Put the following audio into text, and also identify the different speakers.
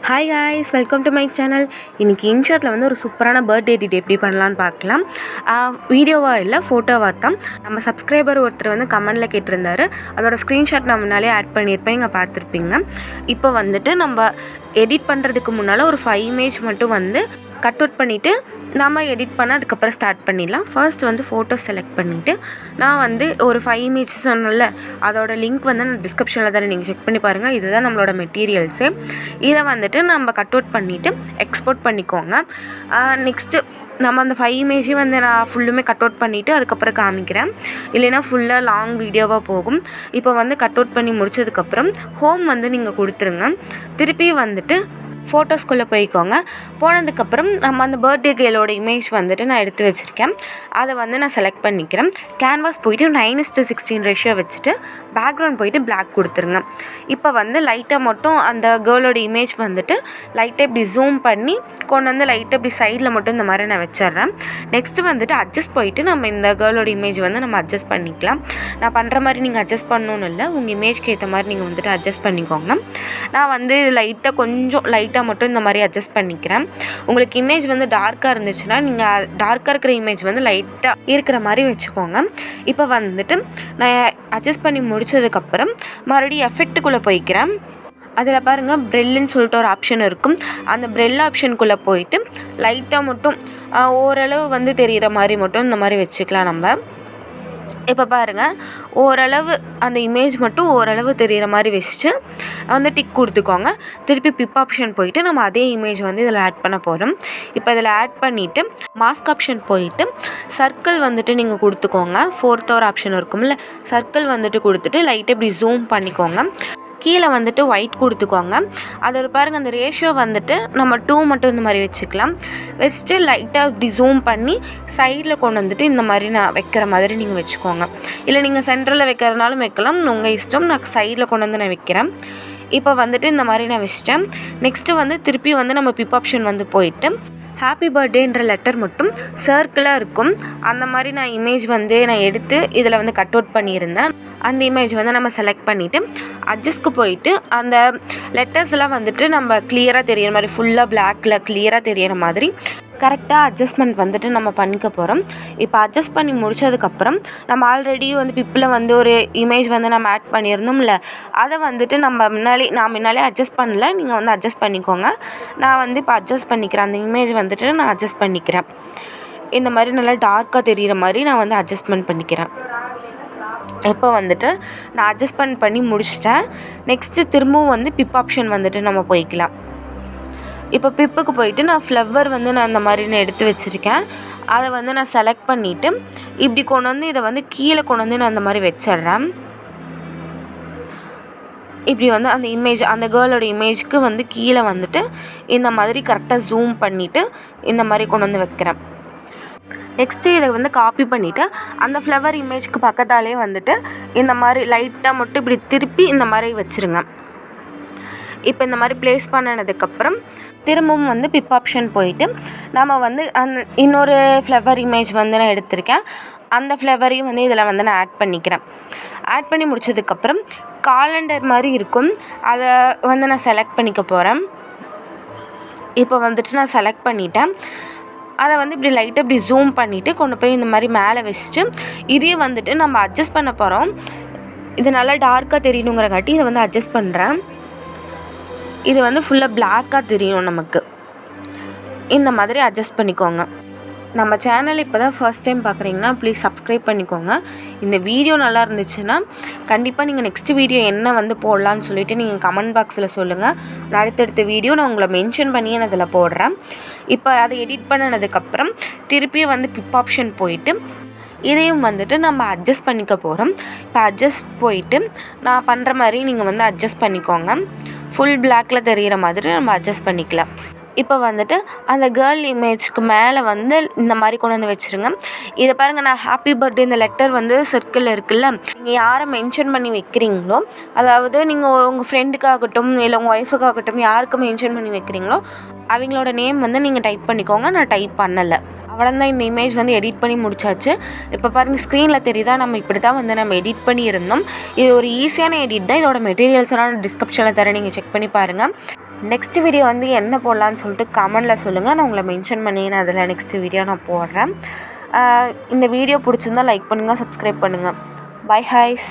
Speaker 1: Hi guys, welcome to my channel. இன்றைக்கி இன்ஷாட்டில் வந்து ஒரு சூப்பரான பர்த்டே எடிட் எப்படி பண்ணலான்னு பார்க்கலாம். வீடியோவாக இல்லை, ஃபோட்டோவாக தான். நம்ம சப்ஸ்கிரைபர் ஒருத்தர் வந்து கமெண்டில் கேட்டிருந்தாரு. அதோட ஸ்க்ரீன்ஷாட் நான் முன்னாலே ஆட் பண்ணியிருப்பேன், நீங்கள் பார்த்துருப்பீங்க. இப்போ வந்துட்டு நம்ம எடிட் பண்ணுறதுக்கு முன்னால் ஒரு 5 இமேஜ் மட்டும் வந்து கட் அவுட் பண்ணிவிட்டு நம்ம எடிட் பண்ண அதுக்கப்புறம் ஸ்டார்ட் பண்ணிடலாம். ஃபர்ஸ்ட் வந்து ஃபோட்டோ செலக்ட் பண்ணிவிட்டு நான் வந்து ஒரு 5 இமேஜ் சொன்னல, அதோட லிங்க் வந்து நான் டிஸ்கிரிப்ஷனில் தானே, நீங்கள் செக் பண்ணி பாருங்கள். இதுதான் நம்மளோட மெட்டீரியல்ஸு. இதை வந்துட்டு நம்ம கட் அவுட் பண்ணிவிட்டு எக்ஸ்போர்ட் பண்ணிக்கோங்க. நெக்ஸ்ட்டு நம்ம அந்த 5 இமேஜையும் வந்து நான் ஃபுல்லுமே கட் அவுட் பண்ணிவிட்டு அதுக்கப்புறம் காமிக்கிறேன், இல்லைனா ஃபுல்லாக லாங் வீடியோவாக போகும். இப்போ வந்து கட் அவுட் பண்ணி முடிச்சதுக்கப்புறம் ஹோம் வந்து நீங்கள் கொடுத்துருங்க. திருப்பி வந்துட்டு ஃபோட்டோஸ்குள்ளே போய்க்கோங்க. போனதுக்கப்புறம் நம்ம அந்த பர்த்டே கேர்ளோட இமேஜ் வந்துட்டு நான் எடுத்து வச்சுருக்கேன். அதை வந்து நான் செலக்ட் பண்ணிக்கிறேன். கேன்வாஸ் போயிட்டு 9:16 ரேஷியோ வச்சுட்டு பேக்ரவுண்ட் போயிட்டு பிளாக் கொடுத்துருங்க. இப்போ வந்து லைட்டாக மட்டும் அந்த கேர்ளோட இமேஜ் வந்துட்டு லைட்டாக இப்படி ஜூம் பண்ணி கொண்டு வந்து லைட்டாக இப்படி சைடில் மட்டும் இந்த மாதிரி நான் வச்சிட்றேன். நெக்ஸ்ட்டு வந்துட்டு அட்ஜஸ்ட் போயிட்டு நம்ம இந்த கேர்ளோட இமேஜ் வந்து நம்ம அட்ஜஸ்ட் பண்ணிக்கலாம். நான் பண்ணுற மாதிரி நீங்கள் அட்ஜஸ்ட் பண்ணணும்னு இல்லை, உங்கள் இமேஜ்க்கு ஏற்ற மாதிரி நீங்கள் வந்துட்டு அட்ஜஸ்ட் பண்ணிக்கோங்க. நான் வந்து லைட்டாக கொஞ்சம் லைட்டாக மட்டும் இந்த மாதிரி அட்ஜஸ்ட் பண்ணிக்கிறேன். உங்களுக்கு இமேஜ் வந்து டார்க்காக இருந்துச்சுன்னா நீங்கள் டார்க்காக இருக்கிற இமேஜ் வந்து லைட்டாக இருக்கிற மாதிரி வச்சுக்கோங்க. இப்போ வந்துட்டு நான் அட்ஜஸ்ட் பண்ணி முடிச்சதுக்கப்புறம் மறுபடியும் எஃபெக்ட்டுக்குள்ளே போய்க்கிறேன். அதில் பாருங்கள், ப்ரெல்லுன்னு சொல்லிட்டு ஒரு ஆப்ஷன் இருக்கும். அந்த ப்ரெல் ஆப்ஷனுக்குள்ளே போயிட்டு லைட்டாக மட்டும் ஓரளவு வந்து தெரிகிற மாதிரி மட்டும் இந்த மாதிரி வச்சுக்கலாம் நம்ம. இப்போ பாருங்கள், ஓரளவு அந்த இமேஜ் மட்டும் ஓரளவு தெரிகிற மாதிரி வச்சுட்டு வந்து டிக் கொடுத்துக்கோங்க. திருப்பி பிப் ஆப்ஷன் போயிட்டு நம்ம அதே இமேஜ் வந்து இதில் ஆட் பண்ண போகிறோம். இப்போ இதில் ஆட் பண்ணிவிட்டு மாஸ்க் ஆப்ஷன் போயிட்டு சர்க்கிள் வந்துட்டு நீங்கள் கொடுத்துக்கோங்க. 4th ஒரு ஆப்ஷன் இருக்கும்ல, சர்க்கிள் வந்துட்டு கொடுத்துட்டு லைட்டாக இப்படி ஜூம் பண்ணிக்கோங்க. கீழே வந்துட்டு ஒயிட் கொடுத்துக்கோங்க. அதில் பாருங்கள், அந்த ரேஷியோ வந்துட்டு நம்ம 2 மட்டும் இந்த மாதிரி வச்சுக்கலாம். வச்சுட்டு லைட்டாக இப்படி ஜூம் பண்ணி சைடில் கொண்டு வந்துட்டு இந்த மாதிரி நான் வைக்கிற மாதிரி நீங்கள் வச்சுக்கோங்க. இல்லை நீங்கள் சென்டரில் வைக்கிறதுனாலும் வைக்கலாம், உங்கள் இஷ்டம். நான் சைடில் கொண்டு வந்து நான் வைக்கிறேன். இப்போ வந்துட்டு இந்த மாதிரி நான் வச்சிட்டேன். நெக்ஸ்ட்டு வந்து திருப்பி வந்து நம்ம பிப் ஆப்ஷன் வந்து போயிட்டு ஹாப்பி பர்த்டேன்ற லெட்டர் மட்டும் சர்க்கிளாக இருக்கும். அந்த மாதிரி நான் இமேஜ் வந்து நான் எடுத்து இதில் வந்து கட் அவுட் பண்ணியிருந்தேன். அந்த இமேஜ் வந்து நம்ம செலக்ட் பண்ணிவிட்டு அட்ஜஸ்ட்க்கு போயிட்டு அந்த லெட்டர்ஸ்லாம் வந்துட்டு நம்ம கிளியராக தெரியிற மாதிரி, ஃபுல்லாக பிளாக்கில் கிளியராக தெரியிற மாதிரி கரெக்டாக அட்ஜஸ்ட்மெண்ட் வந்துட்டு நம்ம பண்ணிக்க போகிறோம். இப்போ அட்ஜஸ்ட் பண்ணி முடித்ததுக்கப்புறம் நம்ம ஆல்ரெடி வந்து பிப்பில் வந்து ஒரு இமேஜ் வந்து நம்ம ஆட் பண்ணியிருந்தோம்ல, அதை வந்துட்டு நான் முன்னாலே அட்ஜஸ்ட் பண்ணல, நீங்கள் வந்து அட்ஜஸ்ட் பண்ணிக்கோங்க. நான் வந்து இப்போ அட்ஜஸ்ட் பண்ணிக்கிறேன். அந்த இமேஜ் வந்துட்டு நான் அட்ஜஸ்ட் பண்ணிக்கிறேன். இந்த மாதிரி நல்லா டார்க்காக தெரிகிற மாதிரி நான் வந்து அட்ஜஸ்ட்மெண்ட் பண்ணிக்கிறேன். இப்போ வந்துட்டு நான் அட்ஜஸ்ட்மெண்ட் பண்ணி முடிச்சிட்டேன். நெக்ஸ்ட்டு திரும்பவும் வந்து பிப் ஆப்ஷன் வந்துட்டு நம்ம போய்க்கலாம். இப்போ பிப்புக்கு போயிட்டு நான் ஃப்ளவர் வந்து நான் இந்த மாதிரி நான் எடுத்து வச்சுருக்கேன். அதை வந்து நான் செலக்ட் பண்ணிவிட்டு இப்படி கொண்டு வந்து இதை வந்து கீழே கொண்டு வந்து நான் அந்த மாதிரி வச்சிட்றேன். இப்படி வந்து அந்த இமேஜ், அந்த கேர்ளோட இமேஜ்க்கு வந்து கீழே வந்துட்டு இந்த மாதிரி கரெக்டாக ஜூம் பண்ணிவிட்டு இந்த மாதிரி கொண்டு வந்து வைக்கிறேன். நெக்ஸ்ட்டு இதை வந்து காப்பி பண்ணிவிட்டு அந்த ஃப்ளவர் இமேஜ்க்கு பக்கத்தாலே வந்துட்டு இந்த மாதிரி லைட்டாக மட்டும் இப்படி திருப்பி இந்த மாதிரி வச்சுருங்க. இப்போ இந்த மாதிரி ப்ளேஸ் பண்ணினதுக்கப்புறம் திரும்பவும் வந்து பிப் ஆப்ஷன் போயிட்டு நம்ம வந்து இன்னொரு ஃப்ளவர் இமேஜ் வந்து நான் எடுத்திருக்கேன். அந்த ஃப்ளவரையும் வந்து இதில் வந்து நான் ஆட் பண்ணிக்கிறேன். ஆட் பண்ணி முடிச்சதுக்கப்புறம் காலண்டர் மாதிரி இருக்கும், அதை வந்து நான் செலக்ட் பண்ணிக்க போகிறேன். இப்போ வந்துட்டு நான் செலக்ட் பண்ணிட்டேன். அதை வந்து இப்படி லைட்டாக இப்படி ஜூம் பண்ணிவிட்டு கொண்டு போய் இந்த மாதிரி மேலே வச்சுட்டு இதையும் வந்துட்டு நம்ம அட்ஜஸ்ட் பண்ண போகிறோம். இது நல்லா டார்க்காக தெரியணுங்கிறங்காட்டி இதை வந்து அட்ஜஸ்ட் பண்ணுறேன். இது வந்து ஃபுல்லாக பிளாக்காக தெரியும் நமக்கு. இந்த மாதிரி அட்ஜஸ்ட் பண்ணிக்கோங்க. நம்ம சேனல் இப்போ தான் ஃபர்ஸ்ட் டைம் பார்க்குறீங்கன்னா ப்ளீஸ் சப்ஸ்கிரைப் பண்ணிக்கோங்க. இந்த வீடியோ நல்லா இருந்துச்சுன்னா கண்டிப்பாக நீங்கள் நெக்ஸ்ட் வீடியோ என்ன வந்து போடலான்னு சொல்லிவிட்டு நீங்கள் கமெண்ட் பாக்ஸில் சொல்லுங்கள். நான் அடுத்தடுத்த வீடியோ நான் உங்களை மென்ஷன் பண்ணி நான் அதில் போடுறேன். இப்போ அதை எடிட் பண்ணினதுக்கப்புறம் திருப்பி வந்து பிப் ஆப்ஷன் போயிட்டு இதையும் வந்துட்டு நம்ம அட்ஜஸ்ட் பண்ணிக்க போகிறோம். இப்போ அட்ஜஸ்ட் போயிட்டு நான் பண்ணுற மாதிரி நீங்கள் வந்து அட்ஜஸ்ட் பண்ணிக்கோங்க. ஃபுல் பிளாக்கில் தெரிகிற மாதிரி நம்ம அட்ஜஸ்ட் பண்ணிக்கலாம். இப்போ வந்துட்டு அந்த கேர்ள் இமேஜ்க்கு மேலே வந்து இந்த மாதிரி கொண்டு வந்து வச்சுருங்க. இதை பாருங்கள், நான் ஹாப்பி பர்த்டே இந்த லெட்டர் வந்து சர்க்கிளில் இருக்குல்ல, நீங்கள் யாரை மென்ஷன் பண்ணி வைக்கிறீங்களோ, அதாவது நீங்கள் உங்கள் ஃப்ரெண்டுக்காகட்டும் இல்லை உங்கள் ஒய்ஃபுக்காகட்டும் யாருக்கு மென்ஷன் பண்ணி வைக்கிறீங்களோ அவங்களோட நேம் வந்து நீங்கள் டைப் பண்ணிக்கோங்க. நான் டைப் பண்ணலை. அவ்வளோதான், இந்த இமேஜ் வந்து எடிட் பண்ணி முடிச்சாச்சு. இப்போ பாருங்கள், ஸ்க்ரீனில் தெரியுதா, நம்ம இப்படி தான் வந்து நம்ம எடிட் பண்ணி இருந்தோம். இது ஒரு ஈஸியான எடிட் தான். இதோட மெட்டீரியல்ஸ்லாம் டிஸ்கிரிப்ஷனில் தரேன், நீங்கள் செக் பண்ணி பாருங்கள். நெக்ஸ்ட் வீடியோ வந்து என்ன போடலான்னு சொல்லிட்டு கமெண்டில் சொல்லுங்கள். நான் உங்களை மென்ஷன் பண்ணி நான் அதில் நெக்ஸ்ட் வீடியோ நான் போடுறேன். இந்த வீடியோ பிடிச்சிருந்தால் லைக் பண்ணுங்கள், சப்ஸ்கிரைப் பண்ணுங்கள். Bye highs.